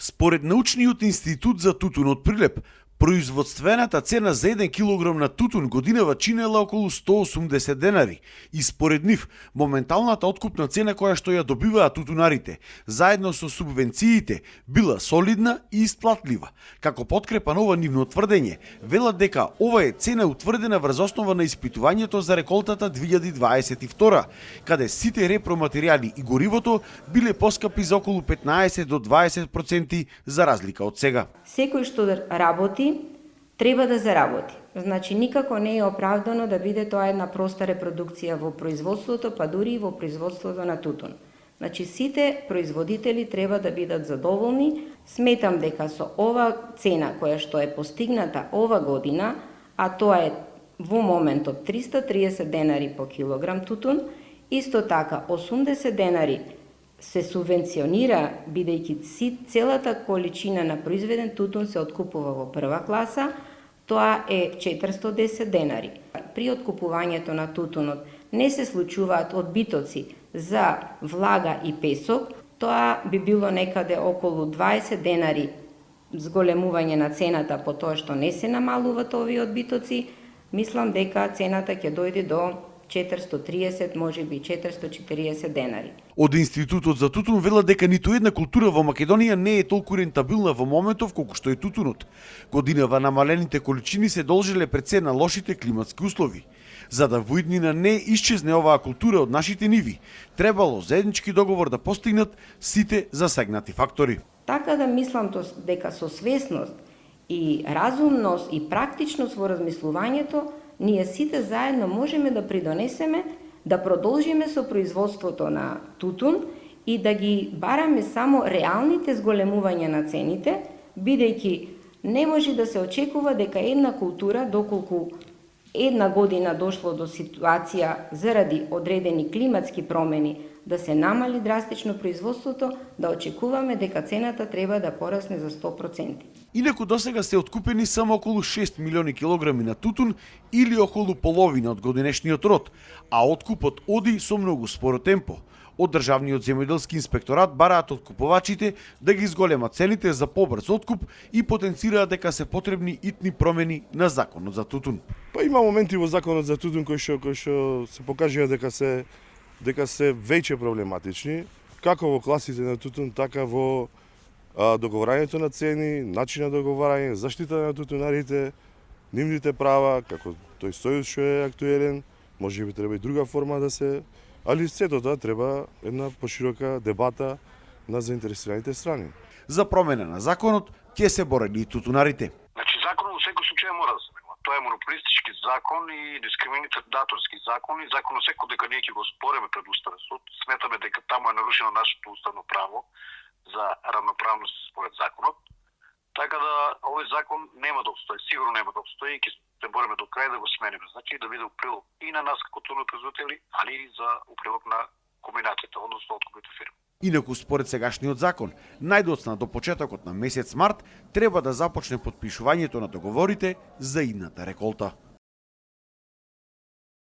Според научниот институт за тутунот Прилеп, производствената цена за 1 килограм на тутун годинава чинела околу 180 денари и според нив моменталната откупна цена која што ја добиваат тутунарите заедно со субвенциите била солидна и исплатлива. Како подкрепа на ова нивно тврдење, велат дека ова е цена утврдена врз основа на испитувањето за реколтата 2022, каде сите репроматеријали и горивото биле поскапи за околу 15 до 20% за разлика од сега. Секој што работи, треба да заработи. Значи, никако не е оправдано да биде тоа една проста репродукција во производството, па дури и во производството на тутун. Значи, сите производители треба да бидат задоволни. Сметам дека со ова цена која што е постигната ова година, а тоа е во моментот 330 денари по килограм тутун, исто така 80 денари се субвенционира, бидејќи целата количина на произведен тутун се откупува во прва класа, тоа е 410 денари. При откупувањето на тутунот не се случуваат одбитоци за влага и песок, тоа би било некаде околу 20 денари зголемување на цената по тоа што не се намалуваат овие одбитоци. Мислам дека цената ќе дојде до 430, можеби 440 денари. Од Институтот за тутун велат дека ниту една култура во Македонија не е толку рентабилна во моментов колку што е тутунот. Годинава намалените количини се должеле пред се на лошите климатски услови. За да во иднина не исчезне оваа култура од нашите ниви, требало заеднички договор да постигнат сите засегнати фактори. Така да мислам дека со свесност и разумност и практичност во размислувањето, ние сите заедно можеме да придонесеме да продолжиме со производството на тутун и да ги бараме само реалните зголемувања на цените, бидејќи не може да се очекува дека една култура, доколку една година дошло до ситуација заради одредени климатски промени, да се намали драстично производството, да очекуваме дека цената треба да порасне за 100%. Инаку досега се откупени само околу 6 милиони килограми на тутун или околу половина од годинешниот род, а откупот оди со многу споро темпо. Од Државниот земјоделски инспекторат бараат откупувачите да ги зголемат цените за побрз откуп и потенцираат дека се потребни итни промени на законот за тутун. Па има моменти во законот за тутун кои што се покажува дека се веќе проблематични, како во класите на тутун, така во договарањето на цени, начин на договарање, заштита на тутунарите, нивните права, како тој сојуз што е актуелен, можеби треба и друга форма да се, али сето тоа треба една поширока дебата на заинтересираните страни. За промена на законот ќе се борели и тутунарите. Значи законот во секој случај мора да се приема. Тоа е монополистички закон и дискриминаторски закон и закон секој дека ние ќе го спореме пред Уставен суд. Сметаме дека таму е нарушено нашето уставно право за равноправност според законот. Така да овој закон нема да обстои, сигурно нема да обстои и ќе се бориме до крај да го смениме. Значи да биде уприлог и на нас како турни производители, али и за уприлог на комбинацијата, односно откупните фирми. Инаку според сегашниот закон, најдоцна до почетокот на месец март треба да започне потпишувањето на договорите за идната реколта.